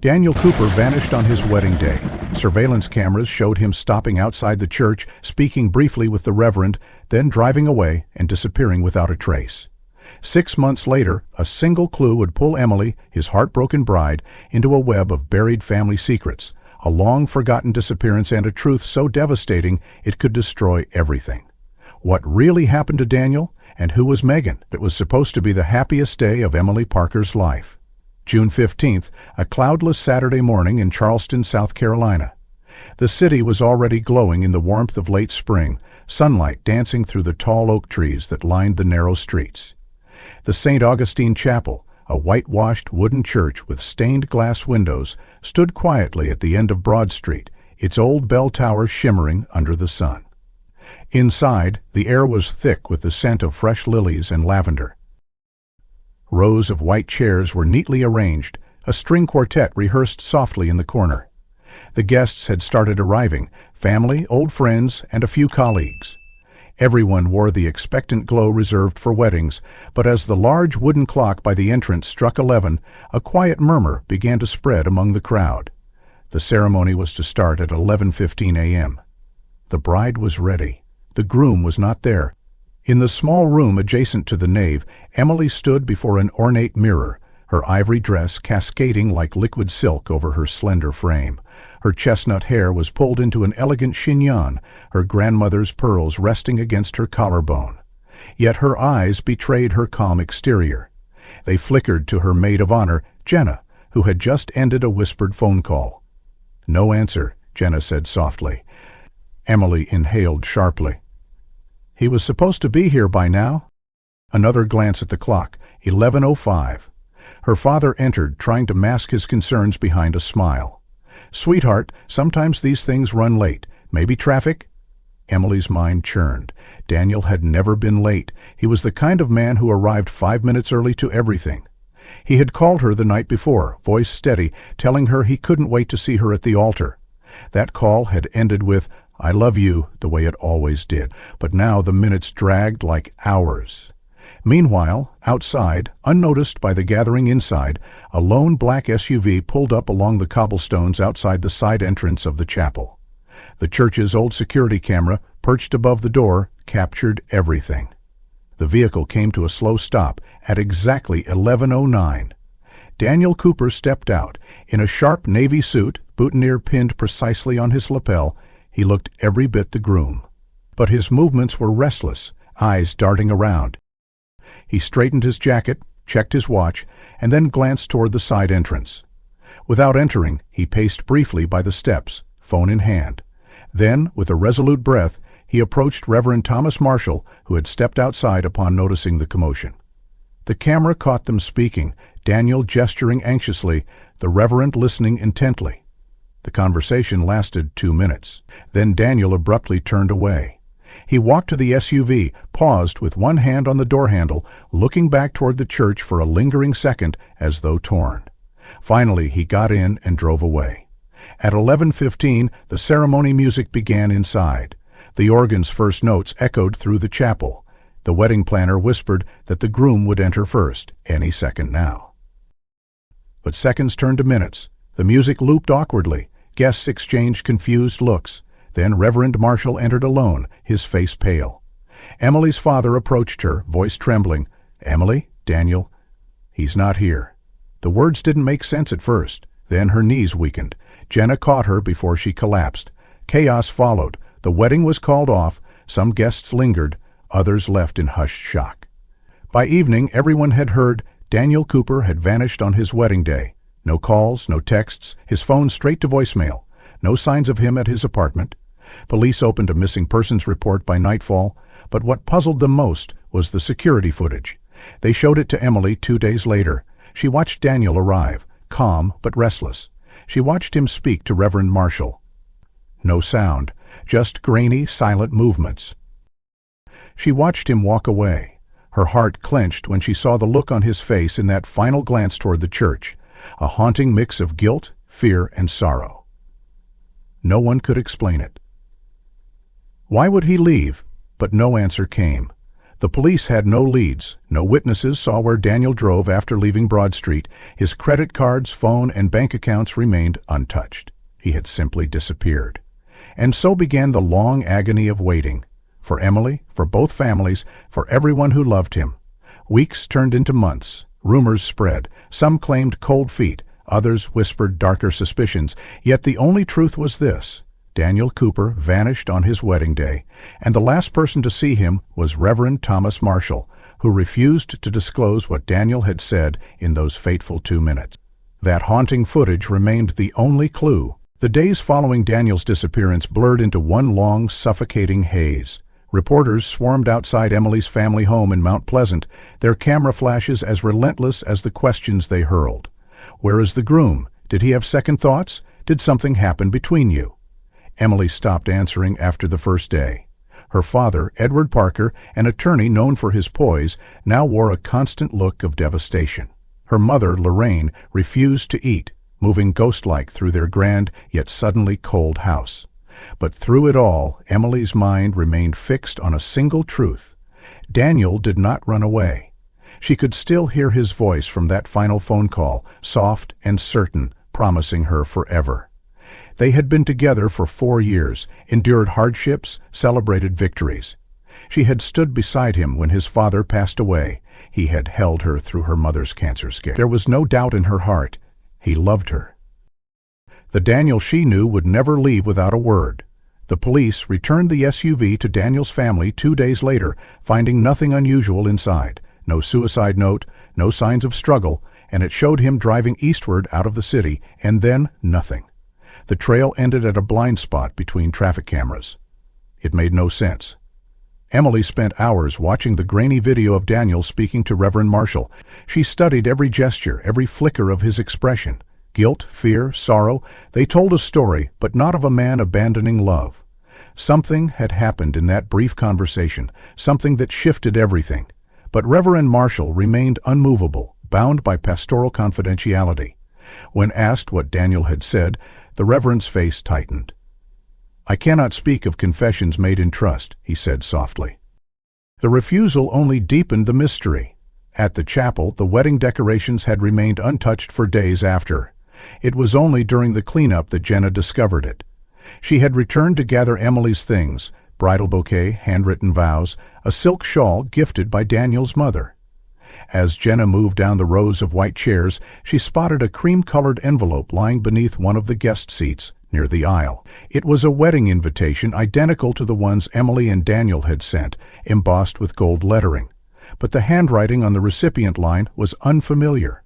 Daniel Cooper vanished on his wedding day. Surveillance cameras showed him stopping outside the church, speaking briefly with the Reverend, then driving away and disappearing without a trace. 6 months later, a single clue would pull Emily, his heartbroken bride, into a web of buried family secrets, a long-forgotten disappearance and a truth so devastating it could destroy everything. What really happened to Daniel, and who was Megan? It was supposed to be the happiest day of Emily Parker's life. June 15th, a cloudless Saturday morning in Charleston, South Carolina. The city was already glowing in the warmth of late spring, sunlight dancing through the tall oak trees that lined the narrow streets. The St. Augustine Chapel, a whitewashed wooden church with stained glass windows, stood quietly at the end of Broad Street, its old bell tower shimmering under the sun. Inside, the air was thick with the scent of fresh lilies and lavender. Rows of white chairs were neatly arranged. A string quartet rehearsed softly in the corner. The guests had started arriving, family, old friends, and a few colleagues. Everyone wore the expectant glow reserved for weddings, but as the large wooden clock by the entrance struck 11, a quiet murmur began to spread among the crowd. The ceremony was to start at 11:15 a.m. The bride was ready. The groom was not there. In the small room adjacent to the nave, Emily stood before an ornate mirror, her ivory dress cascading like liquid silk over her slender frame. Her chestnut hair was pulled into an elegant chignon, her grandmother's pearls resting against her collarbone. Yet her eyes betrayed her calm exterior. They flickered to her maid of honor, Jenna, who had just ended a whispered phone call. "No answer," Jenna said softly. Emily inhaled sharply. "He was supposed to be here by now." Another glance at the clock, 11:05. Her father entered, trying to mask his concerns behind a smile. "Sweetheart, sometimes these things run late. Maybe traffic?" Emily's mind churned. Daniel had never been late. He was the kind of man who arrived 5 minutes early to everything. He had called her the night before, voice steady, telling her he couldn't wait to see her at the altar. That call had ended with, "I love you," the way it always did, but now the minutes dragged like hours. Meanwhile, outside, unnoticed by the gathering inside, a lone black SUV pulled up along the cobblestones outside the side entrance of the chapel. The church's old security camera, perched above the door, captured everything. The vehicle came to a slow stop at exactly 11:09. Daniel Cooper stepped out. In a sharp navy suit, boutonniere pinned precisely on his lapel, he looked every bit the groom. But his movements were restless, eyes darting around. He straightened his jacket, checked his watch, and then glanced toward the side entrance. Without entering, he paced briefly by the steps, phone in hand. Then, with a resolute breath, he approached Reverend Thomas Marshall, who had stepped outside upon noticing the commotion. The camera caught them speaking, Daniel gesturing anxiously, the Reverend listening intently. The conversation lasted 2 minutes. Then Daniel abruptly turned away. He walked to the SUV, paused with one hand on the door handle, looking back toward the church for a lingering second as though torn. Finally, he got in and drove away. At 11:15, the ceremony music began inside. The organ's first notes echoed through the chapel. The wedding planner whispered that the groom would enter first, any second now. But seconds turned to minutes. The music looped awkwardly. Guests exchanged confused looks. Then Reverend Marshall entered alone, his face pale. Emily's father approached her, voice trembling. "Emily? Daniel? He's not here." The words didn't make sense at first. Then her knees weakened. Jenna caught her before she collapsed. Chaos followed. The wedding was called off. Some guests lingered. Others left in hushed shock. By evening, everyone had heard Daniel Cooper had vanished on his wedding day. No calls, no texts, his phone straight to voicemail. No signs of him at his apartment. Police opened a missing persons report by nightfall, but what puzzled them most was the security footage. They showed it to Emily 2 days later. She watched Daniel arrive, calm but restless. She watched him speak to Reverend Marshall. No sound, just grainy, silent movements. She watched him walk away. Her heart clenched when she saw the look on his face in that final glance toward the church, a haunting mix of guilt, fear, and sorrow. No one could explain it. Why would he leave? But no answer came. The police had no leads. No witnesses saw where Daniel drove after leaving Broad Street. His credit cards, phone, and bank accounts remained untouched. He had simply disappeared. And so began the long agony of waiting. For Emily, for both families, for everyone who loved him. Weeks turned into months. Rumors spread. Some claimed cold feet. Others whispered darker suspicions. Yet the only truth was this. Daniel Cooper vanished on his wedding day, and the last person to see him was Reverend Thomas Marshall, who refused to disclose what Daniel had said in those fateful 2 minutes. That haunting footage remained the only clue. The days following Daniel's disappearance blurred into one long, suffocating haze. Reporters swarmed outside Emily's family home in Mount Pleasant, their camera flashes as relentless as the questions they hurled. "Where is the groom? Did he have second thoughts? Did something happen between you?" Emily stopped answering after the first day. Her father, Edward Parker, an attorney known for his poise, now wore a constant look of devastation. Her mother, Lorraine, refused to eat, moving ghost-like through their grand yet suddenly cold house. But through it all, Emily's mind remained fixed on a single truth. Daniel did not run away. She could still hear his voice from that final phone call, soft and certain, promising her forever. They had been together for 4 years, endured hardships, celebrated victories. She had stood beside him when his father passed away. He had held her through her mother's cancer scare. There was no doubt in her heart. He loved her. The Daniel she knew would never leave without a word. The police returned the SUV to Daniel's family 2 days later, finding nothing unusual inside. No suicide note, no signs of struggle, and it showed him driving eastward out of the city, and then nothing. The trail ended at a blind spot between traffic cameras. It made no sense. Emily spent hours watching the grainy video of Daniel speaking to Reverend Marshall. She studied every gesture, every flicker of his expression. Guilt, fear, sorrow, they told a story, but not of a man abandoning love. Something had happened in that brief conversation, something that shifted everything. But Reverend Marshall remained unmovable, bound by pastoral confidentiality. When asked what Daniel had said, the Reverend's face tightened. "I cannot speak of confessions made in trust," he said softly. The refusal only deepened the mystery. At the chapel, the wedding decorations had remained untouched for days after. It was only during the cleanup that Jenna discovered it. She had returned to gather Emily's things, bridal bouquet, handwritten vows, a silk shawl gifted by Daniel's mother. As Jenna moved down the rows of white chairs, she spotted a cream-colored envelope lying beneath one of the guest seats, near the aisle. It was a wedding invitation identical to the ones Emily and Daniel had sent, embossed with gold lettering. But the handwriting on the recipient line was unfamiliar.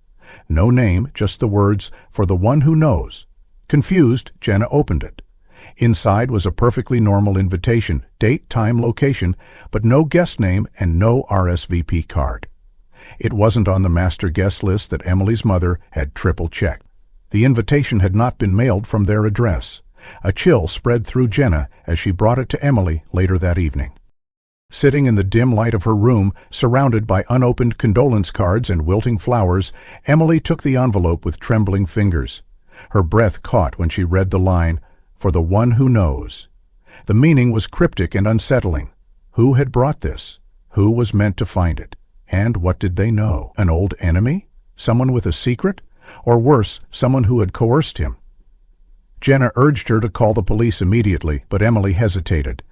No name, just the words, "For the one who knows." Confused, Jenna opened it. Inside was a perfectly normal invitation, date, time, location, but no guest name and no RSVP card. It wasn't on the master guest list that Emily's mother had triple-checked. The invitation had not been mailed from their address. A chill spread through Jenna as she brought it to Emily later that evening. Sitting in the dim light of her room, surrounded by unopened condolence cards and wilting flowers, Emily took the envelope with trembling fingers. Her breath caught when she read the line, "For the one who knows." The meaning was cryptic and unsettling. Who had brought this? Who was meant to find it? And what did they know? An old enemy? Someone with a secret? Or worse, someone who had coerced him? Jenna urged her to call the police immediately, but Emily hesitated.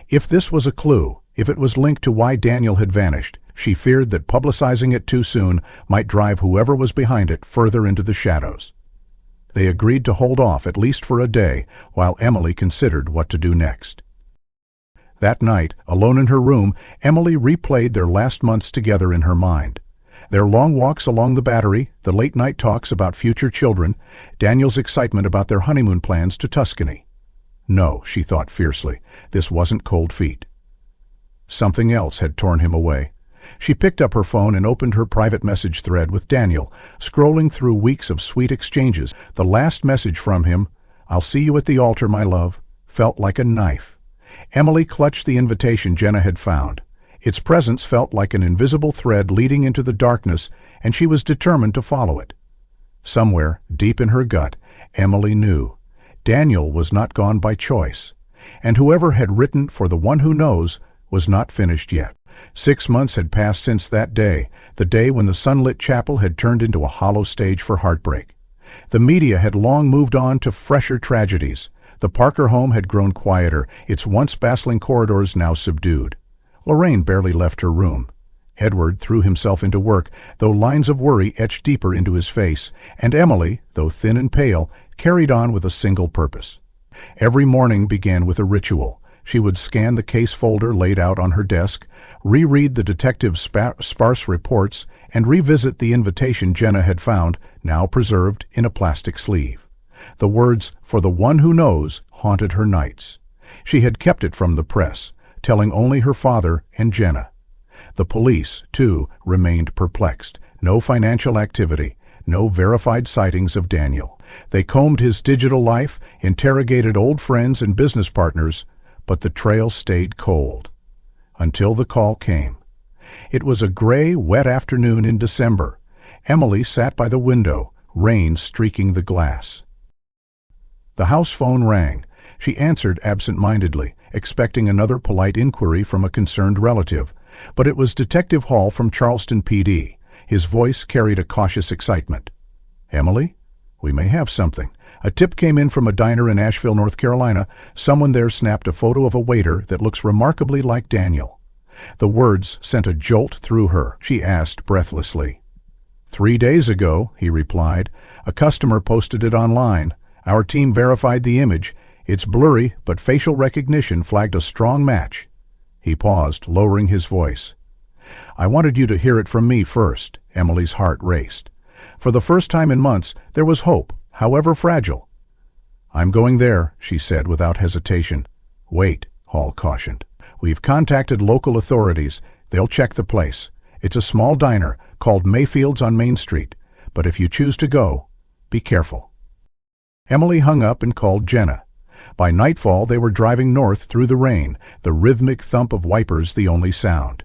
If this was a clue, if it was linked to why Daniel had vanished, she feared that publicizing it too soon might drive whoever was behind it further into the shadows. They agreed to hold off at least for a day, while Emily considered what to do next. That night, alone in her room, Emily replayed their last months together in her mind. Their long walks along the Battery, the late-night talks about future children, Daniel's excitement about their honeymoon plans to Tuscany. No, she thought fiercely, this wasn't cold feet. Something else had torn him away. She picked up her phone and opened her private message thread with Daniel, scrolling through weeks of sweet exchanges. The last message from him, "I'll see you at the altar, my love," felt like a knife. Emily clutched the invitation Jenna had found. Its presence felt like an invisible thread leading into the darkness, and she was determined to follow it. Somewhere, deep in her gut, Emily knew. Daniel was not gone by choice, and whoever had written "For the one who knows" was not finished yet. 6 months had passed since that day, the day when the sunlit chapel had turned into a hollow stage for heartbreak. The media had long moved on to fresher tragedies. The Parker home had grown quieter, its once bustling corridors now subdued. Lorraine barely left her room. Edward threw himself into work, though lines of worry etched deeper into his face, and Emily, though thin and pale, carried on with a single purpose. Every morning began with a ritual. She would scan the case folder laid out on her desk, reread the detective's sparse reports, and revisit the invitation Jenna had found, now preserved in a plastic sleeve. The words, "For the one who knows," haunted her nights. She had kept it from the press, telling only her father and Jenna. The police, too, remained perplexed. No financial activity, no verified sightings of Daniel. They combed his digital life, interrogated old friends and business partners, but the trail stayed cold. Until the call came. It was a gray, wet afternoon in December. Emily sat by the window, rain streaking the glass. The house phone rang. She answered absent-mindedly, expecting another polite inquiry from a concerned relative. But it was Detective Hall from Charleston PD. His voice carried a cautious excitement. "Emily? We may have something. A tip came in from a diner in Asheville, North Carolina. Someone there snapped a photo of a waiter that looks remarkably like Daniel." The words sent a jolt through her. She asked breathlessly. "3 days ago," he replied. "A customer posted it online. Our team verified the image. It's blurry, but facial recognition flagged a strong match." He paused, lowering his voice. "I wanted you to hear it from me first." Emily's heart raced. For the first time in months, there was hope, however fragile. "I'm going there," she said without hesitation. "Wait," Hall cautioned. "We've contacted local authorities. They'll check the place. It's a small diner called Mayfield's on Main Street. But if you choose to go, be careful." Emily hung up and called Jenna. By nightfall, they were driving north through the rain, the rhythmic thump of wipers the only sound.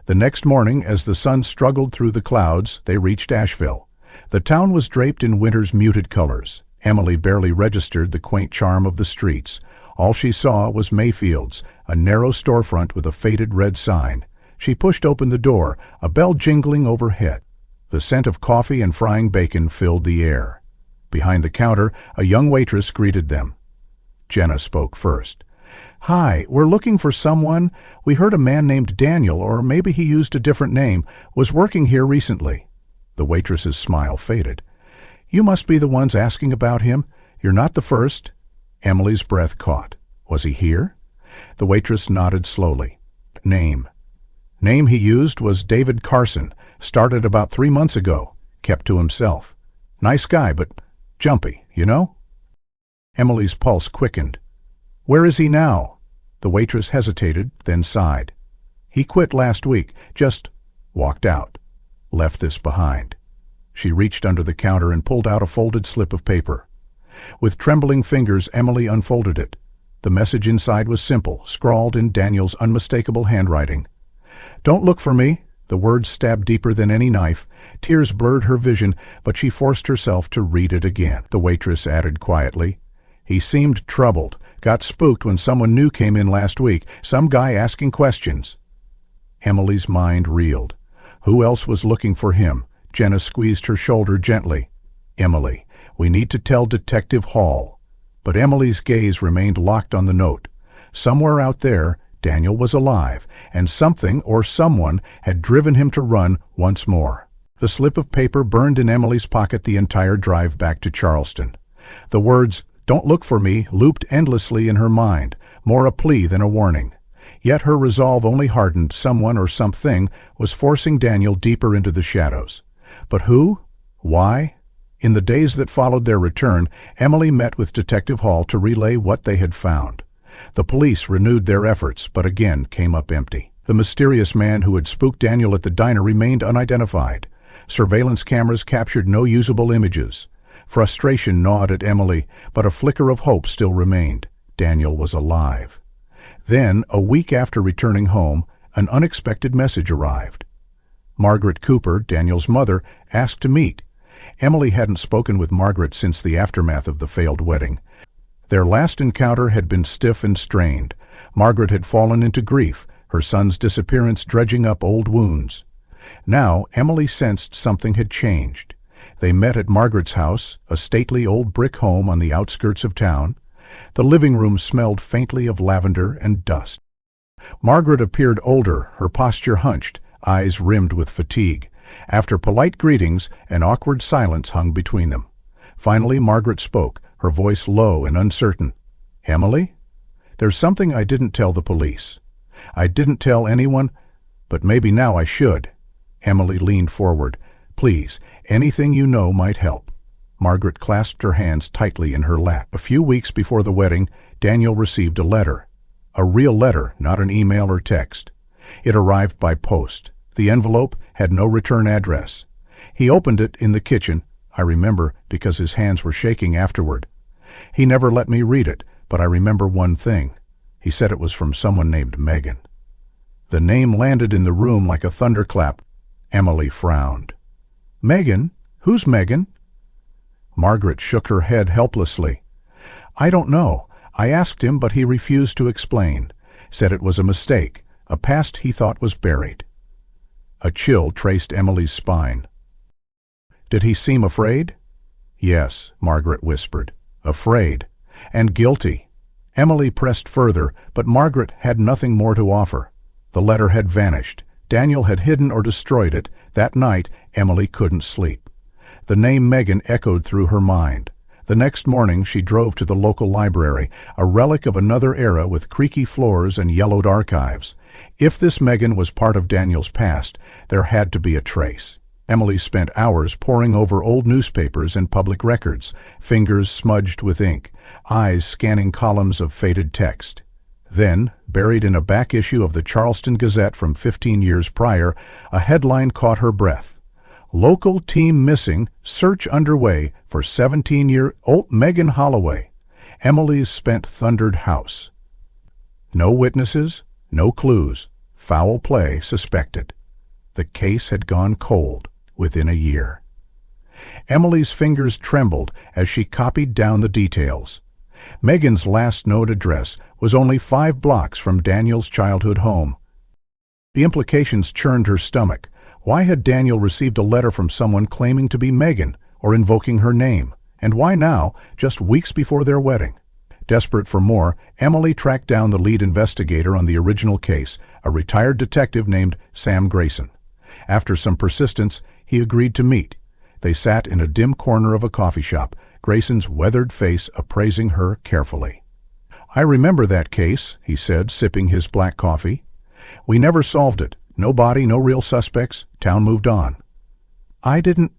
The next morning, as the sun struggled through the clouds, they reached Asheville. The town was draped in winter's muted colors. Emily barely registered the quaint charm of the streets. All she saw was Mayfield's, a narrow storefront with a faded red sign. She pushed open the door, a bell jingling overhead. The scent of coffee and frying bacon filled the air. Behind the counter, a young waitress greeted them. Jenna spoke first. "Hi, we're looking for someone. We heard a man named Daniel, or maybe he used a different name, was working here recently." The waitress's smile faded. "You must be the ones asking about him. You're not the first." Emily's breath caught. "Was he here?" The waitress nodded slowly. "Name he used was David Carson. Started about 3 months ago. Kept to himself. Nice guy, but jumpy, you know?" Emily's pulse quickened. "Where is he now?" The waitress hesitated, then sighed. "He quit last week, just walked out. Left this behind." She reached under the counter and pulled out a folded slip of paper. With trembling fingers, Emily unfolded it. The message inside was simple, scrawled in Daniel's unmistakable handwriting. "Don't look for me." The words stabbed deeper than any knife. Tears blurred her vision, but she forced herself to read it again. The waitress added quietly, "He seemed troubled. Got spooked when someone new came in last week. Some guy asking questions." Emily's mind reeled. Who else was looking for him? Jenna squeezed her shoulder gently. "Emily, we need to tell Detective Hall." But Emily's gaze remained locked on the note. Somewhere out there, Daniel was alive, and something or someone had driven him to run once more. The slip of paper burned in Emily's pocket the entire drive back to Charleston. The words, "Don't look for me," looped endlessly in her mind, more a plea than a warning. Yet her resolve only hardened. Someone or something was forcing Daniel deeper into the shadows. But who? Why? In the days that followed their return, Emily met with Detective Hall to relay what they had found. The police renewed their efforts, but again came up empty. The mysterious man who had spooked Daniel at the diner remained unidentified. Surveillance cameras captured no usable images. Frustration gnawed at Emily, but a flicker of hope still remained. Daniel was alive. Then, a week after returning home, an unexpected message arrived. Margaret Cooper, Daniel's mother, asked to meet. Emily hadn't spoken with Margaret since the aftermath of the failed wedding. Their last encounter had been stiff and strained. Margaret had fallen into grief, her son's disappearance dredging up old wounds. Now Emily sensed something had changed. They met at Margaret's house, a stately old brick home on the outskirts of town. The living room smelled faintly of lavender and dust. Margaret appeared older, her posture hunched, eyes rimmed with fatigue. After polite greetings, an awkward silence hung between them. Finally Margaret spoke, her voice low and uncertain. "Emily? There's something I didn't tell the police. I didn't tell anyone, but maybe now I should." Emily leaned forward. "Please, anything you know might help." Margaret clasped her hands tightly in her lap. A few weeks before the wedding, Daniel received a letter. A real letter, not an email or text. It arrived by post. The envelope had no return address. He opened it in the kitchen, I remember, because his hands were shaking afterward. He never let me read it, but I remember one thing. He said it was from someone named Megan. The name landed in the room like a thunderclap. Emily frowned. "Megan? Who's Megan?" Margaret shook her head helplessly. "I don't know. I asked him, but he refused to explain. Said it was a mistake, a past he thought was buried." A chill traced Emily's spine. "Did he seem afraid?" "Yes," Margaret whispered. "Afraid. And guilty." Emily pressed further, but Margaret had nothing more to offer. The letter had vanished. Daniel had hidden or destroyed it. That night, Emily couldn't sleep. The name Megan echoed through her mind. The next morning she drove to the local library, a relic of another era with creaky floors and yellowed archives. If this Megan was part of Daniel's past, there had to be a trace. Emily spent hours poring over old newspapers and public records, fingers smudged with ink, eyes scanning columns of faded text. Then, buried in a back issue of the Charleston Gazette from 15 years prior, a headline caught her breath. "Local team missing, search underway for 17-year-old Megan Holloway. Emily's spent thundered house." No witnesses, no clues, foul play suspected. The case had gone cold within a year. Emily's fingers trembled as she copied down the details. Megan's last known address was only 5 blocks from Daniel's childhood home. The implications churned her stomach. Why had Daniel received a letter from someone claiming to be Megan or invoking her name? And why now, just weeks before their wedding? Desperate for more, Emily tracked down the lead investigator on the original case, a retired detective named Sam Grayson. After some persistence, he agreed to meet. They sat in a dim corner of a coffee shop, Grayson's weathered face appraising her carefully. "I remember that case," he said, sipping his black coffee. "We never solved it. No body, no real suspects. Town moved on." "I didn't—"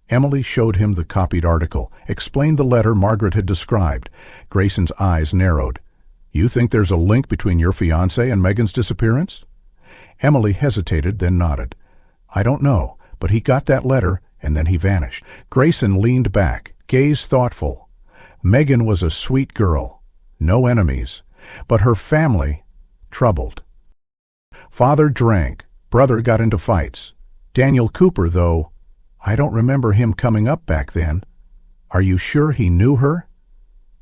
Emily showed him the copied article, explained the letter Margaret had described. Grayson's eyes narrowed. "You think there's a link between your fiancé and Megan's disappearance?" Emily hesitated, then nodded. "I don't know, but he got that letter, and then he vanished." Grayson leaned back, gaze thoughtful. Megan was a sweet girl. No enemies. But her family, troubled. Father drank. Brother got into fights. Daniel Cooper, though, I don't remember him coming up back then. Are you sure he knew her?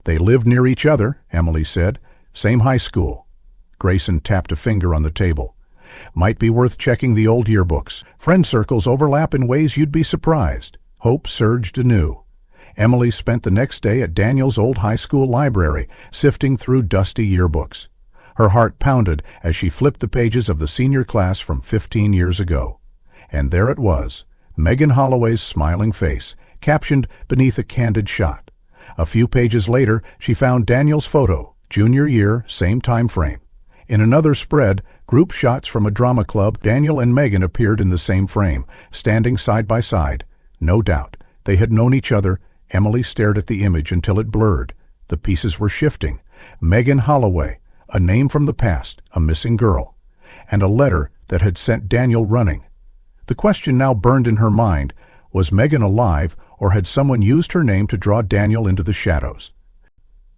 "They lived near each other," Emily said. "Same high school." Grayson tapped a finger on the table. "Might be worth checking the old yearbooks. Friend circles overlap in ways you'd be surprised." Hope surged anew. Emily spent the next day at Daniel's old high school library, sifting through dusty yearbooks. Her heart pounded as she flipped the pages of the senior class from 15 years ago. And there it was, Megan Holloway's smiling face, captioned beneath a candid shot. A few pages later, she found Daniel's photo, junior year, same time frame. In another spread, group shots from a drama club, Daniel and Megan appeared in the same frame, standing side by side. No doubt, they had known each other. Emily stared at the image until it blurred. The pieces were shifting. Megan Holloway, a name from the past, a missing girl, and a letter that had sent Daniel running. The question now burned in her mind, was Megan alive, or had someone used her name to draw Daniel into the shadows?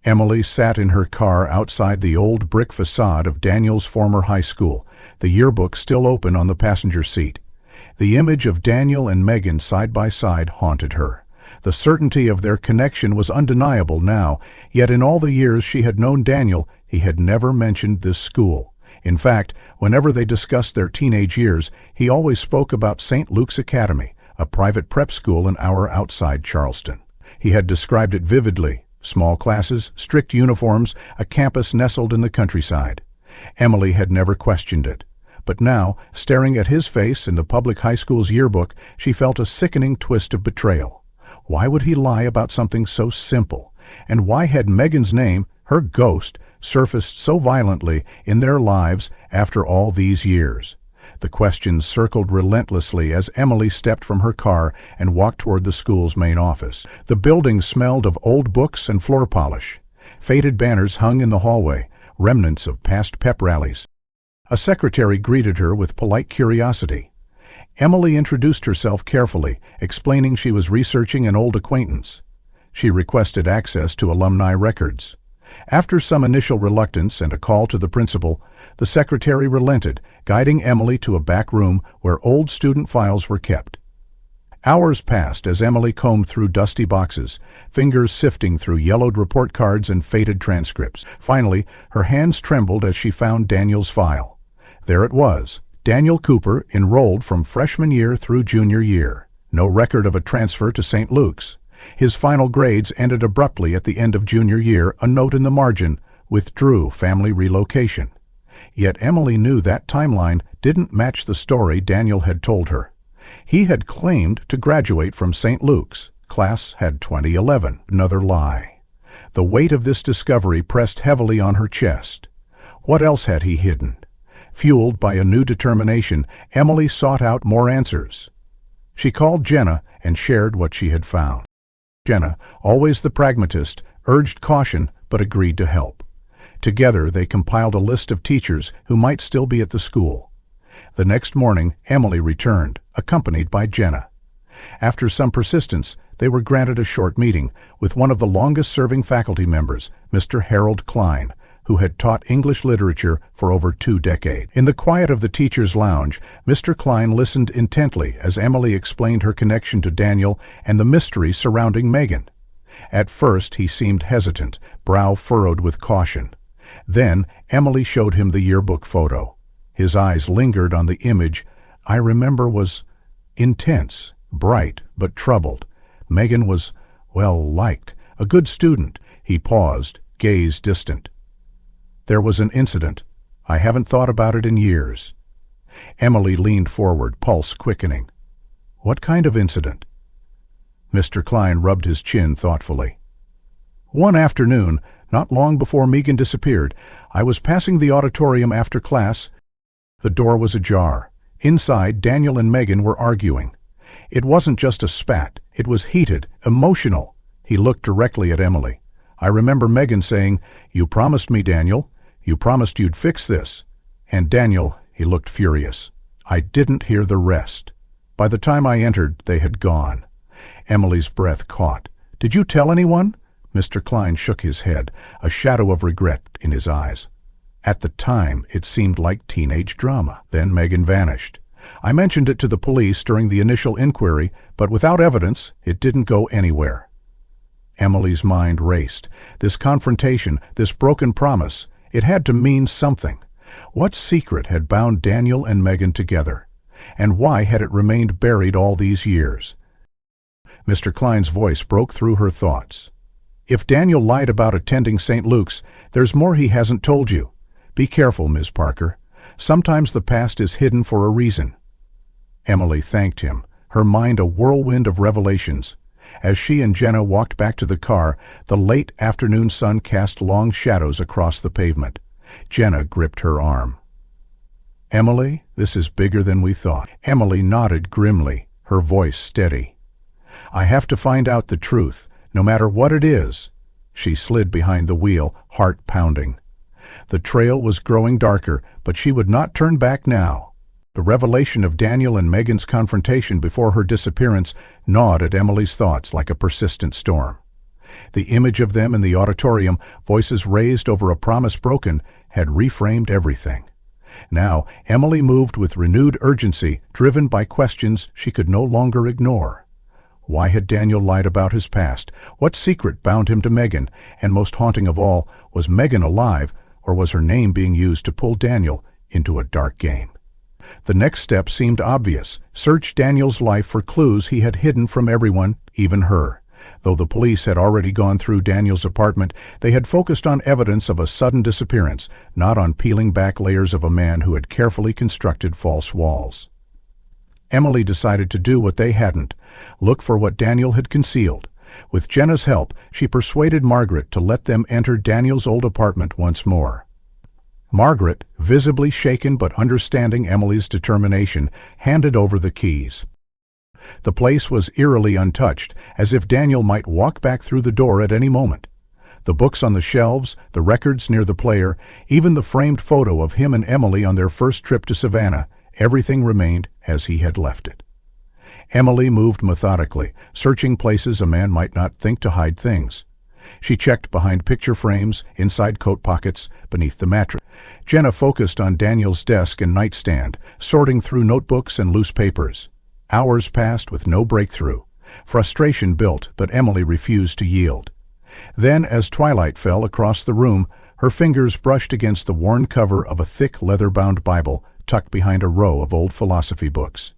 Emily sat in her car outside the old brick facade of Daniel's former high school, the yearbook still open on the passenger seat. The image of Daniel and Megan side by side haunted her. The certainty of their connection was undeniable now, yet in all the years she had known Daniel, he had never mentioned this school. In fact, whenever they discussed their teenage years, he always spoke about St. Luke's Academy, a private prep school an hour outside Charleston. He had described it vividly: small classes, strict uniforms, a campus nestled in the countryside. Emily had never questioned it. But now, staring at his face in the public high school's yearbook, she felt a sickening twist of betrayal. Why would he lie about something so simple? And why had Megan's name, her ghost, surfaced so violently in their lives after all these years? The questions circled relentlessly as Emily stepped from her car and walked toward the school's main office. The building smelled of old books and floor polish. Faded banners hung in the hallway, remnants of past pep rallies. A secretary greeted her with polite curiosity. Emily introduced herself carefully, explaining she was researching an old acquaintance. She requested access to alumni records. After some initial reluctance and a call to the principal, the secretary relented, guiding Emily to a back room where old student files were kept. Hours passed as Emily combed through dusty boxes, fingers sifting through yellowed report cards and faded transcripts. Finally, her hands trembled as she found Daniel's file. There it was: Daniel Cooper, enrolled from freshman year through junior year. No record of a transfer to St. Luke's. His final grades ended abruptly at the end of junior year, a note in the margin: withdrew family relocation. Yet Emily knew that timeline didn't match the story Daniel had told her. He had claimed to graduate from St. Luke's. Class had 2011. Another lie. The weight of this discovery pressed heavily on her chest. What else had he hidden? Fueled by a new determination, Emily sought out more answers. She called Jenna and shared what she had found. Jenna, always the pragmatist, urged caution but agreed to help. Together they compiled a list of teachers who might still be at the school. The next morning, Emily returned, accompanied by Jenna. After some persistence, they were granted a short meeting with one of the longest-serving faculty members, Mr. Harold Klein, who had taught English literature for over 2 decades. In the quiet of the teacher's lounge, Mr. Klein listened intently as Emily explained her connection to Daniel and the mystery surrounding Megan. At first he seemed hesitant, brow furrowed with caution. Then Emily showed him the yearbook photo. His eyes lingered on the image. I remember was intense, bright, but troubled. Megan was, well, liked, a good student. He paused, gaze distant. There was an incident. I haven't thought about it in years. Emily leaned forward, pulse quickening. What kind of incident? Mr. Klein rubbed his chin thoughtfully. One afternoon, not long before Megan disappeared, I was passing the auditorium after class. The door was ajar. Inside, Daniel and Megan were arguing. It wasn't just a spat. It was heated, emotional. He looked directly at Emily. I remember Megan saying, "You promised me, Daniel. You promised you'd fix this." And Daniel, he looked furious. I didn't hear the rest. By the time I entered, they had gone. Emily's breath caught. Did you tell anyone? Mr. Klein shook his head, a shadow of regret in his eyes. At the time, it seemed like teenage drama. Then Megan vanished. I mentioned it to the police during the initial inquiry, but without evidence, it didn't go anywhere. Emily's mind raced. This confrontation, this broken promise, it had to mean something. What secret had bound Daniel and Megan together? And why had it remained buried all these years? Mr. Klein's voice broke through her thoughts. If Daniel lied about attending St. Luke's, there's more he hasn't told you. Be careful, Ms. Parker. Sometimes the past is hidden for a reason. Emily thanked him, her mind a whirlwind of revelations. As she and Jenna walked back to the car, the late afternoon sun cast long shadows across the pavement. Jenna gripped her arm. Emily, this is bigger than we thought. Emily nodded grimly, her voice steady. I have to find out the truth, no matter what it is. She slid behind the wheel, heart pounding. The trail was growing darker, but she would not turn back now. The revelation of Daniel and Megan's confrontation before her disappearance gnawed at Emily's thoughts like a persistent storm. The image of them in the auditorium, voices raised over a promise broken, had reframed everything. Now, Emily moved with renewed urgency, driven by questions she could no longer ignore. Why had Daniel lied about his past? What secret bound him to Megan? And most haunting of all, was Megan alive, or was her name being used to pull Daniel into a dark game? The next step seemed obvious: search Daniel's life for clues he had hidden from everyone, even her. Though the police had already gone through Daniel's apartment, they had focused on evidence of a sudden disappearance, not on peeling back layers of a man who had carefully constructed false walls. Emily decided to do what they hadn't: look for what Daniel had concealed. With Jenna's help, she persuaded Margaret to let them enter Daniel's old apartment once more. Margaret, visibly shaken but understanding Emily's determination, handed over the keys. The place was eerily untouched, as if Daniel might walk back through the door at any moment. The books on the shelves, the records near the player, even the framed photo of him and Emily on their first trip to Savannah, everything remained as he had left it. Emily moved methodically, searching places a man might not think to hide things. She checked behind picture frames, inside coat pockets, beneath the mattress. Jenna focused on Daniel's desk and nightstand, sorting through notebooks and loose papers. Hours passed with no breakthrough. Frustration built, but Emily refused to yield. Then, as twilight fell across the room, her fingers brushed against the worn cover of a thick leather-bound Bible tucked behind a row of old philosophy books.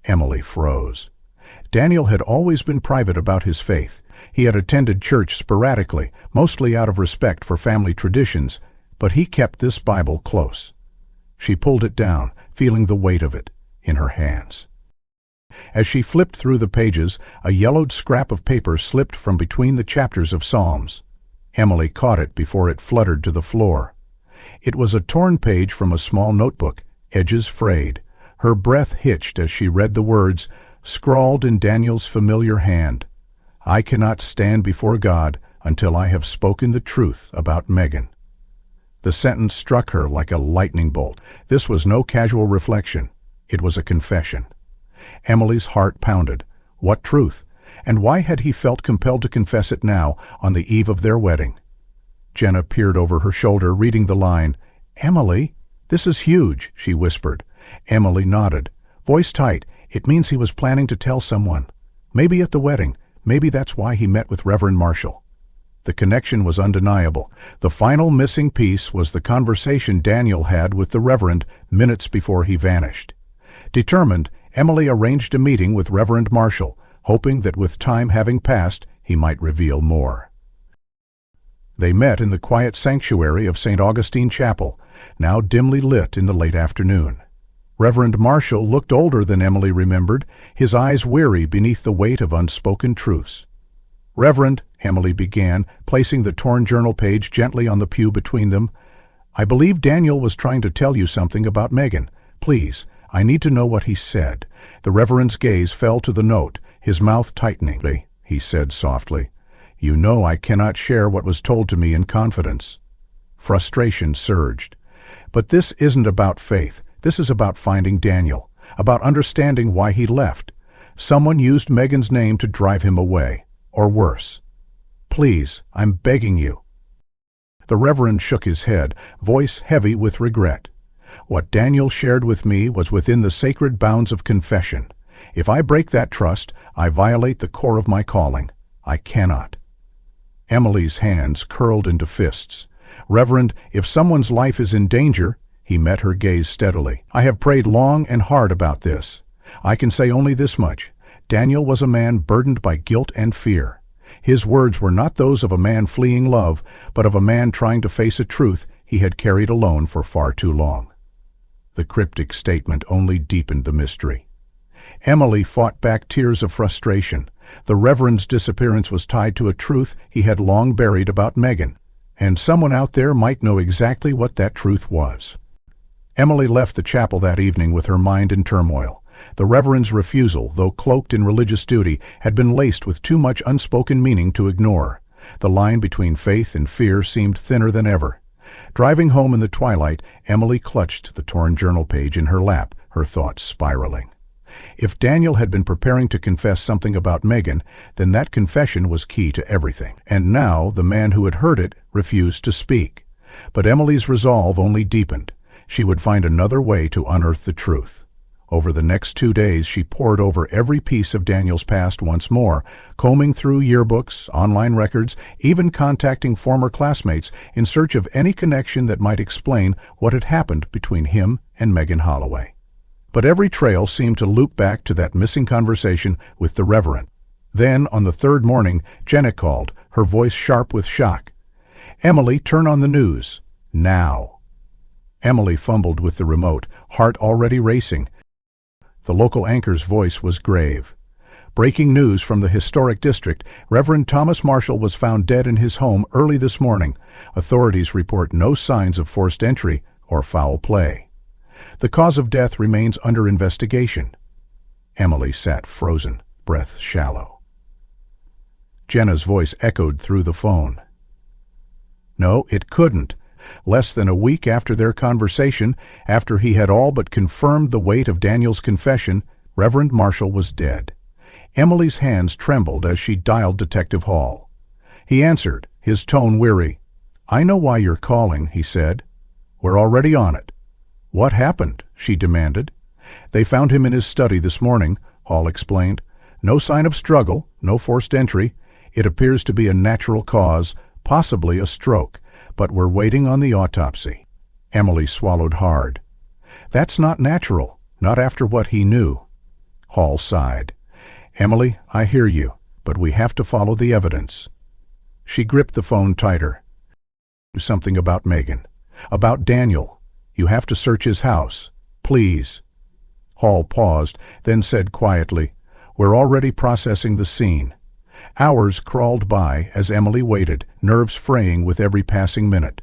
Emily froze. Daniel had always been private about his faith. He had attended church sporadically, mostly out of respect for family traditions, but he kept this Bible close. She pulled it down, feeling the weight of it in her hands. As she flipped through the pages, a yellowed scrap of paper slipped from between the chapters of Psalms. Emily caught it before it fluttered to the floor. It was a torn page from a small notebook, edges frayed. Her breath hitched as she read the words, scrawled in Daniel's familiar hand: "I cannot stand before God until I have spoken the truth about Megan." The sentence struck her like a lightning bolt. This was no casual reflection. It was a confession. Emily's heart pounded. What truth? And why had he felt compelled to confess it now, on the eve of their wedding? Jenna peered over her shoulder, reading the line. "Emily, this is huge," she whispered. Emily nodded. Voice tight. It means he was planning to tell someone. Maybe at the wedding. Maybe that's why he met with Reverend Marshall. The connection was undeniable. The final missing piece was the conversation Daniel had with the Reverend minutes before he vanished. Determined, Emily arranged a meeting with Reverend Marshall, hoping that with time having passed, he might reveal more. They met in the quiet sanctuary of St. Augustine Chapel, now dimly lit in the late afternoon. Reverend Marshall looked older than Emily remembered, his eyes weary beneath the weight of unspoken truths. "Reverend," Emily began, placing the torn journal page gently on the pew between them, "I believe Daniel was trying to tell you something about Megan. Please, I need to know what he said." The Reverend's gaze fell to the note, his mouth tightening. He said softly, "You know I cannot share what was told to me in confidence." Frustration surged. "But this isn't about faith. This is about finding Daniel, about understanding why he left. Someone used Megan's name to drive him away, or worse. Please, I'm begging you." The Reverend shook his head, voice heavy with regret. "What Daniel shared with me was within the sacred bounds of confession. If I break that trust, I violate the core of my calling. I cannot." Emily's hands curled into fists. "Reverend, if someone's life is in danger—" He met her gaze steadily. "I have prayed long and hard about this. I can say only this much. Daniel was a man burdened by guilt and fear. His words were not those of a man fleeing love, but of a man trying to face a truth he had carried alone for far too long." The cryptic statement only deepened the mystery. Emily fought back tears of frustration. The Reverend's disappearance was tied to a truth he had long buried about Megan, and someone out there might know exactly what that truth was. Emily left the chapel that evening with her mind in turmoil. The Reverend's refusal, though cloaked in religious duty, had been laced with too much unspoken meaning to ignore. The line between faith and fear seemed thinner than ever. Driving home in the twilight, Emily clutched the torn journal page in her lap, her thoughts spiraling. If Daniel had been preparing to confess something about Megan, then that confession was key to everything. And now the man who had heard it refused to speak. But Emily's resolve only deepened. She would find another way to unearth the truth. Over the next 2 days, she pored over every piece of Daniel's past once more, combing through yearbooks, online records, even contacting former classmates in search of any connection that might explain what had happened between him and Megan Holloway. But every trail seemed to loop back to that missing conversation with the Reverend. Then, on the third morning, Jenna called, her voice sharp with shock. "Emily, turn on the news. Now." Emily fumbled with the remote, heart already racing. The local anchor's voice was grave. "Breaking news from the historic district. Reverend Thomas Marshall was found dead in his home early this morning. Authorities report no signs of forced entry or foul play. The cause of death remains under investigation." Emily sat frozen, breath shallow. Jenna's voice echoed through the phone. No, it couldn't. Less than a week after their conversation, after he had all but confirmed the weight of Daniel's confession, Reverend Marshall was dead. Emily's hands trembled as she dialed Detective Hall. He answered, his tone weary. "I know why you're calling," he said. "We're already on it." "What happened?" she demanded. "They found him in his study this morning," Hall explained. "No sign of struggle, no forced entry. It appears to be a natural cause, possibly a stroke, but we're waiting on the autopsy." Emily swallowed hard. "That's not natural, not after what he knew." Hall sighed. "Emily, I hear you, but we have to follow the evidence." She gripped the phone tighter. "Do something about Megan. About Daniel. You have to search his house. Please." Hall paused, then said quietly, "We're already processing the scene." Hours crawled by as Emily waited, nerves fraying with every passing minute.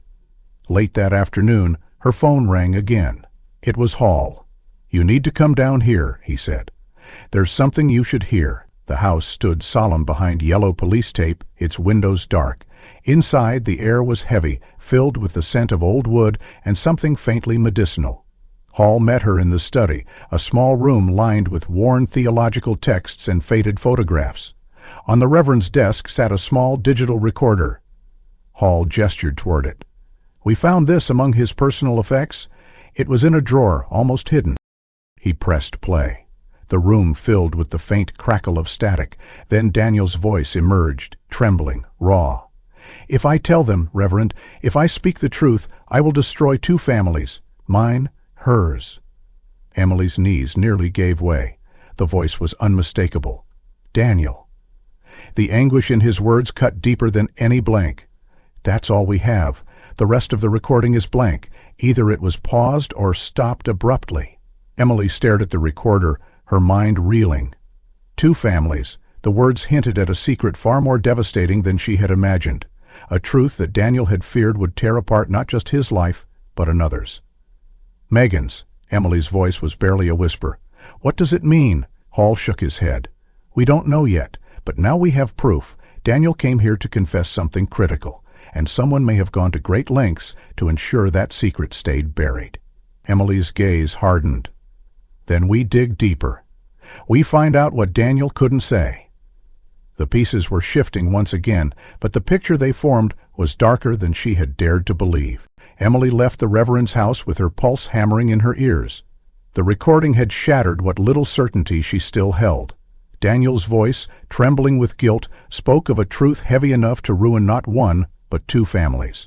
Late that afternoon, her phone rang again. It was Hall. "You need to come down here," he said. "There's something you should hear." The house stood solemn behind yellow police tape, its windows dark. Inside, the air was heavy, filled with the scent of old wood and something faintly medicinal. Hall met her in the study, a small room lined with worn theological texts and faded photographs. On the Reverend's desk sat a small digital recorder. Hall gestured toward it. "We found this among his personal effects. It was in a drawer, almost hidden." He pressed play. The room filled with the faint crackle of static. Then Daniel's voice emerged, trembling, raw. "If I tell them, Reverend, if I speak the truth, I will destroy 2 families. Mine, hers." Emily's knees nearly gave way. The voice was unmistakable. "Daniel." The anguish in his words cut deeper than any blank. "That's all we have. The rest of the recording is blank. Either it was paused or stopped abruptly." Emily stared at the recorder, her mind reeling. 2 families. The words hinted at a secret far more devastating than she had imagined. A truth that Daniel had feared would tear apart not just his life, but another's. "Megan's." Emily's voice was barely a whisper. "What does it mean?" Hall shook his head. "We don't know yet. But now we have proof. Daniel came here to confess something critical, and someone may have gone to great lengths to ensure that secret stayed buried." Emily's gaze hardened. "Then we dig deeper. We find out what Daniel couldn't say." The pieces were shifting once again, but the picture they formed was darker than she had dared to believe. Emily left the Reverend's house with her pulse hammering in her ears. The recording had shattered what little certainty she still held. Daniel's voice, trembling with guilt, spoke of a truth heavy enough to ruin not 1, but 2 families.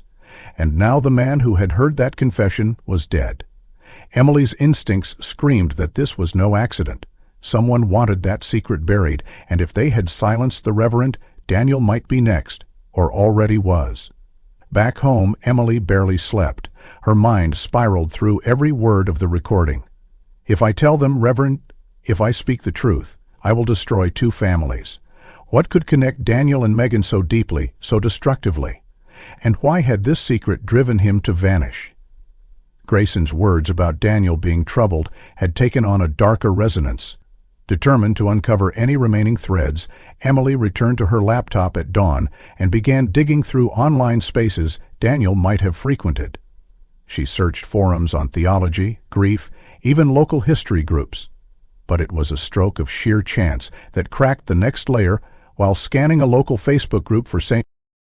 And now the man who had heard that confession was dead. Emily's instincts screamed that this was no accident. Someone wanted that secret buried, and if they had silenced the Reverend, Daniel might be next, or already was. Back home, Emily barely slept. Her mind spiraled through every word of the recording. "If I tell them, Reverend, if I speak the truth, I will destroy 2 families. What could connect Daniel and Megan so deeply, so destructively? And why had this secret driven him to vanish?" Grayson's words about Daniel being troubled had taken on a darker resonance. Determined to uncover any remaining threads, Emily returned to her laptop at dawn and began digging through online spaces Daniel might have frequented. She searched forums on theology, grief, even local history groups. But it was a stroke of sheer chance that cracked the next layer. While scanning a local Facebook group for St.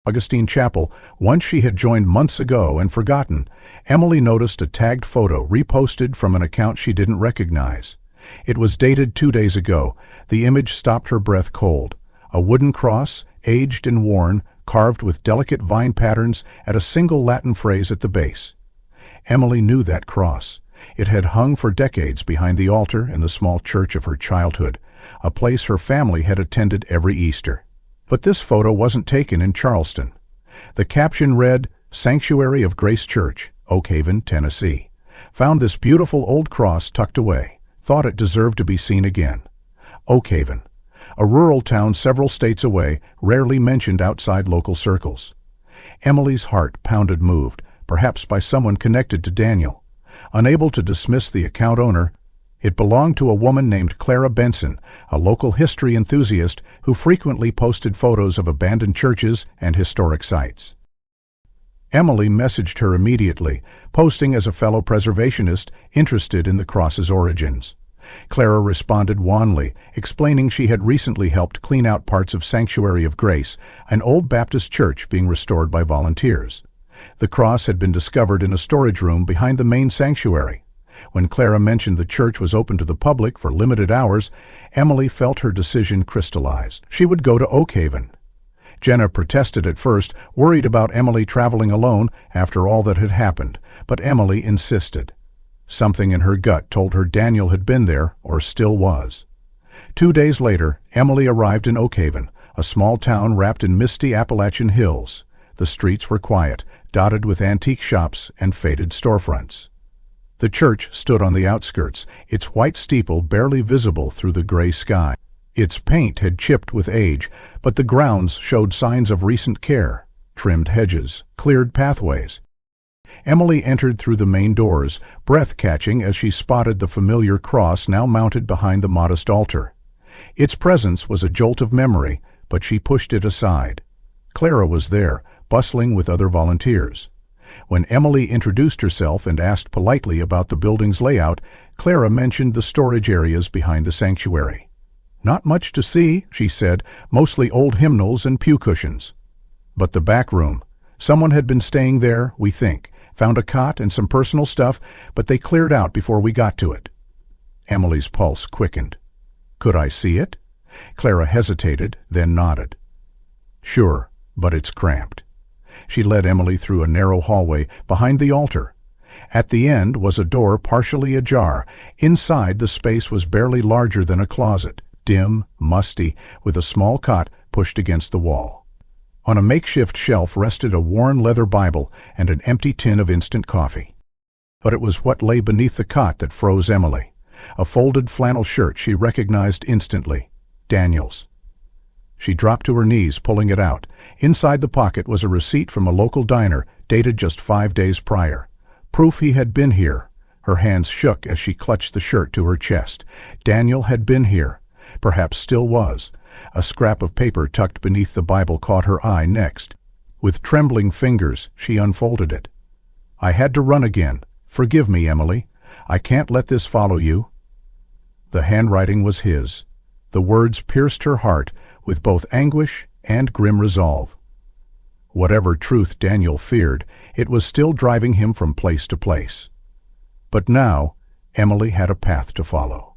Augustine Chapel, one she had joined months ago and forgotten, Emily noticed a tagged photo reposted from an account she didn't recognize. It was dated 2 days ago. The image stopped her breath cold. A wooden cross, aged and worn, carved with delicate vine patterns at a single Latin phrase at the base. Emily knew that cross. It had hung for decades behind the altar in the small church of her childhood, a place her family had attended every Easter. But this photo wasn't taken in Charleston. The caption read, "Sanctuary of Grace Church, Oak Haven, Tennessee. Found this beautiful old cross tucked away. Thought it deserved to be seen again." Oak Haven, a rural town several states away, rarely mentioned outside local circles. Emily's heart pounded, moved, perhaps by someone connected to Daniel. Unable to dismiss the account owner, it belonged to a woman named Clara Benson, a local history enthusiast who frequently posted photos of abandoned churches and historic sites. Emily messaged her immediately, posting as a fellow preservationist interested in the cross's origins. Clara responded wanly, explaining she had recently helped clean out parts of Sanctuary of Grace, an old Baptist church being restored by volunteers. The cross had been discovered in a storage room behind the main sanctuary. When Clara mentioned the church was open to the public for limited hours, Emily felt her decision crystallized. She would go to Oak Haven. Jenna protested at first, worried about Emily traveling alone after all that had happened, but Emily insisted. Something in her gut told her Daniel had been there, or still was. 2 days later, Emily arrived in Oak Haven, a small town wrapped in misty Appalachian hills. The streets were quiet, dotted with antique shops and faded storefronts. The church stood on the outskirts, its white steeple barely visible through the gray sky. Its paint had chipped with age, but the grounds showed signs of recent care: trimmed hedges, cleared pathways. Emily entered through the main doors, breath-catching as she spotted the familiar cross now mounted behind the modest altar. Its presence was a jolt of memory, but she pushed it aside. Clara was there, bustling with other volunteers. When Emily introduced herself and asked politely about the building's layout, Clara mentioned the storage areas behind the sanctuary. "Not much to see," she said, "mostly old hymnals and pew cushions." "But the back room. Someone had been staying there, we think. Found a cot and some personal stuff, but they cleared out before we got to it." Emily's pulse quickened. "Could I see it?" Clara hesitated, then nodded. "Sure, but it's cramped." She led Emily through a narrow hallway behind the altar. At the end was a door partially ajar. Inside, the space was barely larger than a closet, dim, musty, with a small cot pushed against the wall. On a makeshift shelf rested a worn leather Bible and an empty tin of instant coffee. But it was what lay beneath the cot that froze Emily. A folded flannel shirt she recognized instantly. Daniel's. She dropped to her knees, pulling it out. Inside the pocket was a receipt from a local diner, dated just 5 days prior. Proof he had been here. Her hands shook as she clutched the shirt to her chest. Daniel had been here. Perhaps still was. A scrap of paper tucked beneath the Bible caught her eye next. With trembling fingers, she unfolded it. "I had to run again. Forgive me, Emily. I can't let this follow you." The handwriting was his. The words pierced her heart with both anguish and grim resolve. Whatever truth Daniel feared, it was still driving him from place to place. But now, Emily had a path to follow.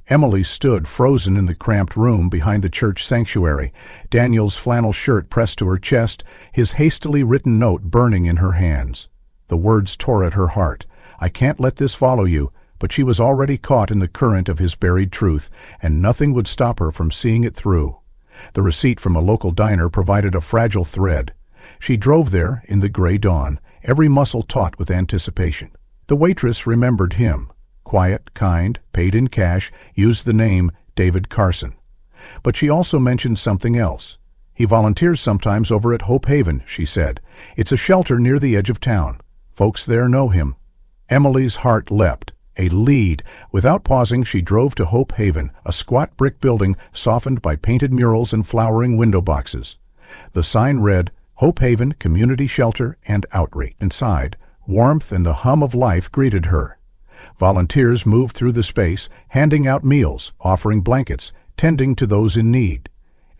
Emily stood frozen in the cramped room behind the church sanctuary, Daniel's flannel shirt pressed to her chest, his hastily written note burning in her hands. The words tore at her heart. "I can't let this follow you," but she was already caught in the current of his buried truth, and nothing would stop her from seeing it through. The receipt from a local diner provided a fragile thread. She drove there in the gray dawn, every muscle taut with anticipation. The waitress remembered him. Quiet, kind, paid in cash, used the name David Carson. But she also mentioned something else. "He volunteers sometimes over at Hope Haven," she said. "It's a shelter near the edge of town. Folks there know him." Emily's heart leapt. A lead. Without pausing, she drove to Hope Haven, a squat brick building softened by painted murals and flowering window boxes. The sign read, "Hope Haven Community Shelter and Outreach." Inside, warmth and the hum of life greeted her. Volunteers moved through the space, handing out meals, offering blankets, tending to those in need.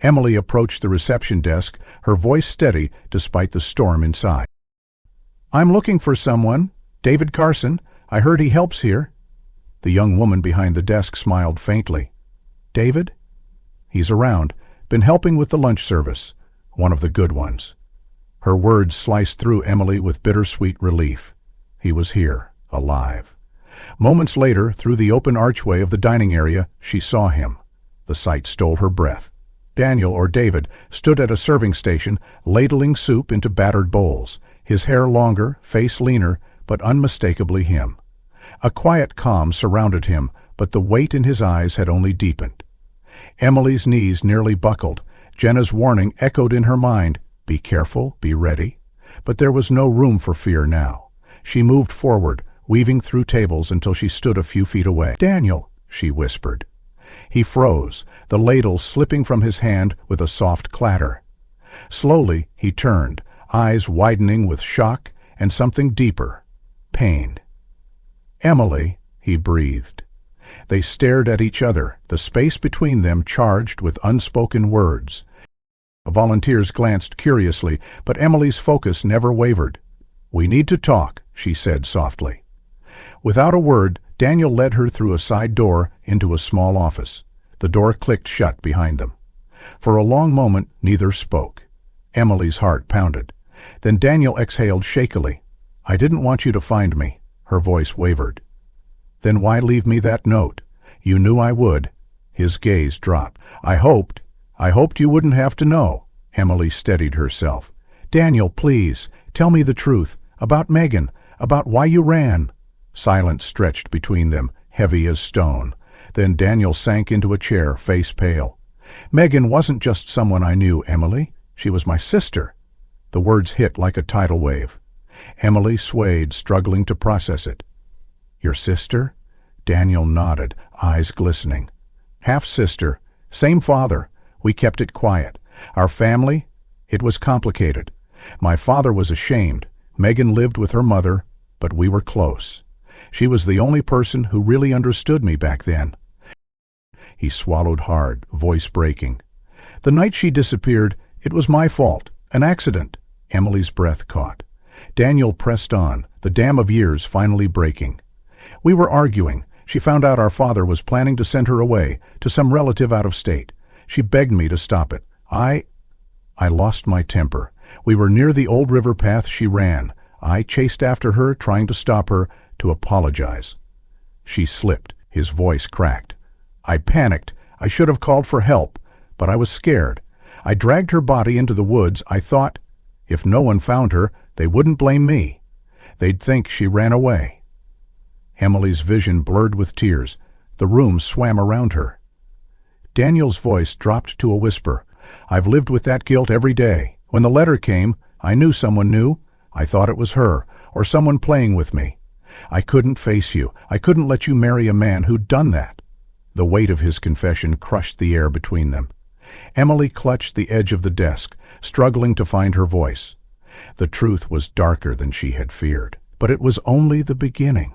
Emily approached the reception desk, her voice steady despite the storm inside. "I'm looking for someone. David Carson. I heard he helps here." The young woman behind the desk smiled faintly. "David?" "He's around. Been helping with the lunch service. One of the good ones." Her words sliced through Emily with bittersweet relief. He was here, alive. Moments later, through the open archway of the dining area, she saw him. The sight stole her breath. Daniel, or David, stood at a serving station, ladling soup into battered bowls, his hair longer, face leaner, but unmistakably him. A quiet calm surrounded him, but the weight in his eyes had only deepened. Emily's knees nearly buckled. Jenna's warning echoed in her mind, "Be careful, be ready." But there was no room for fear now. She moved forward, weaving through tables until she stood a few feet away. "Daniel," she whispered. He froze, the ladle slipping from his hand with a soft clatter. Slowly, he turned, eyes widening with shock and something deeper, pain. "Emily," he breathed. They stared at each other, the space between them charged with unspoken words. Volunteers glanced curiously, but Emily's focus never wavered. "We need to talk," she said softly. Without a word, Daniel led her through a side door into a small office. The door clicked shut behind them. For a long moment, neither spoke. Emily's heart pounded. Then Daniel exhaled shakily. "I didn't want you to find me." Her voice wavered. "Then why leave me that note? You knew I would." His gaze dropped. I hoped you wouldn't have to know." Emily steadied herself. "Daniel, please, tell me the truth. About Megan. About why you ran." Silence stretched between them, heavy as stone. Then Daniel sank into a chair, face pale. "Megan wasn't just someone I knew, Emily. She was my sister." The words hit like a tidal wave. Emily swayed, struggling to process it. "Your sister?" Daniel nodded, eyes glistening. "Half-sister. Same father. We kept it quiet. Our family? It was complicated. My father was ashamed. Megan lived with her mother, but we were close. She was the only person who really understood me back then." He swallowed hard, voice breaking. "The night she disappeared, it was my fault. An accident." Emily's breath caught. Daniel pressed on, the dam of years finally breaking. "We were arguing. She found out our father was planning to send her away, to some relative out of state. She begged me to stop it. I lost my temper. We were near the old river path she ran. I chased after her, trying to stop her, to apologize. She slipped. His voice cracked. I panicked. I should have called for help, but I was scared. I dragged her body into the woods. I thought, if no one found her, they wouldn't blame me. They'd think she ran away." Emily's vision blurred with tears. The room swam around her. Daniel's voice dropped to a whisper. "I've lived with that guilt every day. When the letter came, I knew someone knew. I thought it was her, or someone playing with me. I couldn't face you. I couldn't let you marry a man who'd done that." The weight of his confession crushed the air between them. Emily clutched the edge of the desk, struggling to find her voice. The truth was darker than she had feared, but it was only the beginning.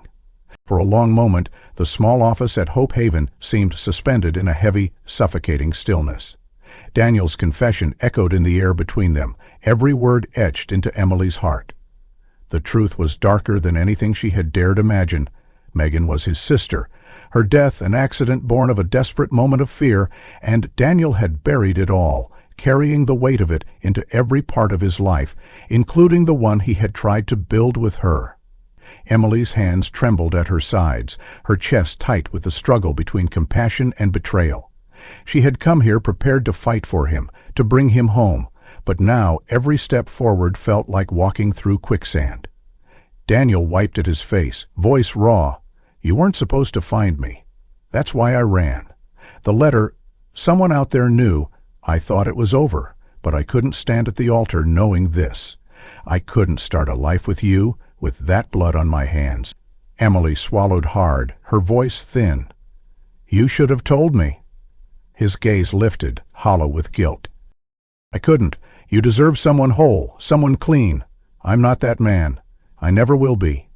For a long moment, the small office at Hope Haven seemed suspended in a heavy, suffocating stillness. Daniel's confession echoed in the air between them, every word etched into Emily's heart. The truth was darker than anything she had dared imagine. Megan was his sister, her death an accident born of a desperate moment of fear, and Daniel had buried it all, carrying the weight of it into every part of his life, including the one he had tried to build with her. Emily's hands trembled at her sides, her chest tight with the struggle between compassion and betrayal. She had come here prepared to fight for him, to bring him home, but now every step forward felt like walking through quicksand. Daniel wiped at his face, voice raw. "You weren't supposed to find me. That's why I ran. The letter, someone out there knew. I thought it was over, but I couldn't stand at the altar knowing this. I couldn't start a life with you, with that blood on my hands." Emily swallowed hard, her voice thin. "You should have told me." His gaze lifted, hollow with guilt. "I couldn't. You deserve someone whole, someone clean. I'm not that man. I never will be."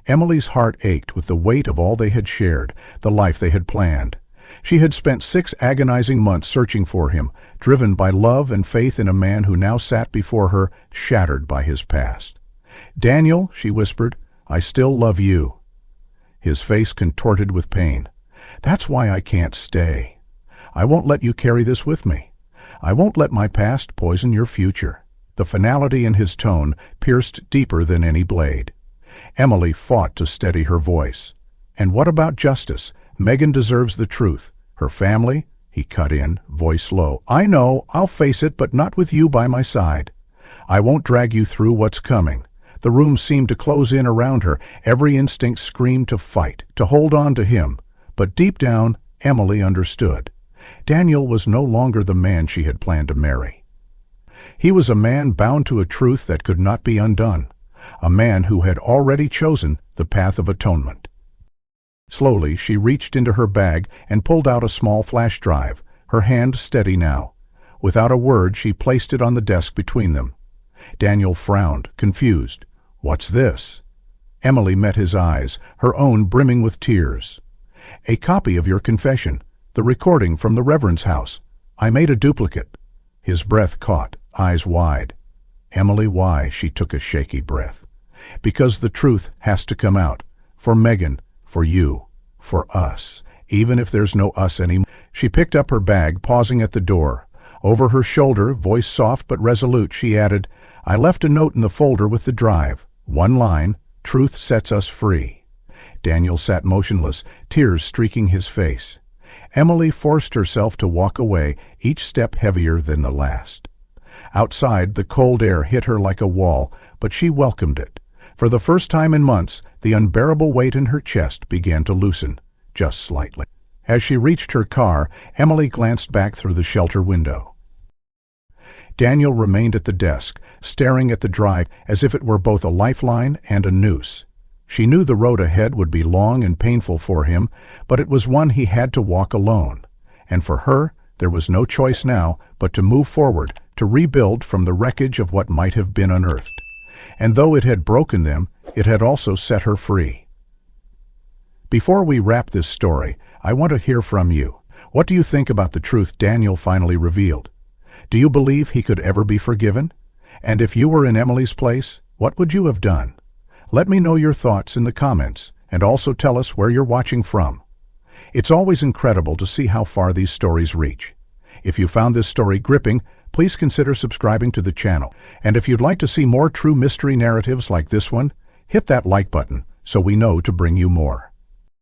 Emily's heart ached with the weight of all they had shared, the life they had planned. She had spent 6 agonizing months searching for him, driven by love and faith in a man who now sat before her, shattered by his past. "Daniel," she whispered, "I still love you." his face contorted with pain. "That's why I can't stay. I won't let you carry this with me. I won't let my past poison your future." The finality in his tone pierced deeper than any blade. Emily fought to steady her voice. "And what about justice? Megan deserves the truth. Her family?" He cut in, voice low. "I know, I'll face it, but not with you by my side. I won't drag you through what's coming." The room seemed to close in around her. Every instinct screamed to fight, to hold on to him. But deep down, Emily understood. Daniel was no longer the man she had planned to marry. He was a man bound to a truth that could not be undone, a man who had already chosen the path of atonement. Slowly, she reached into her bag and pulled out a small flash drive, her hand steady now. Without a word, she placed it on the desk between them. Daniel frowned, confused. "What's this?" Emily met his eyes, her own brimming with tears. "A copy of your confession, the recording from the Reverend's house. I made a duplicate." His breath caught, eyes wide. "Emily, why?" She took a shaky breath. "Because the truth has to come out. For Megan, for you, for us, even if there's no us anymore." She picked up her bag, pausing at the door. Over her shoulder, voice soft but resolute, she added, "I left a note in the folder with the drive. One line, truth sets us free." Daniel sat motionless, tears streaking his face. Emily forced herself to walk away, each step heavier than the last. Outside, the cold air hit her like a wall, but she welcomed it. For the first time in months, the unbearable weight in her chest began to loosen, just slightly. As she reached her car, Emily glanced back through the shelter window. Daniel remained at the desk, staring at the drive as if it were both a lifeline and a noose. She knew the road ahead would be long and painful for him, but it was one he had to walk alone. And for her, there was no choice now but to move forward, to rebuild from the wreckage of what might have been unearthed. And though it had broken them, it had also set her free. Before we wrap this story, I want to hear from you. What do you think about the truth Daniel finally revealed? Do you believe he could ever be forgiven? And if you were in Emily's place, what would you have done? Let me know your thoughts in the comments, and also tell us where you're watching from. It's always incredible to see how far these stories reach. If you found this story gripping, please consider subscribing to the channel. And if you'd like to see more true mystery narratives like this one, hit that like button so we know to bring you more.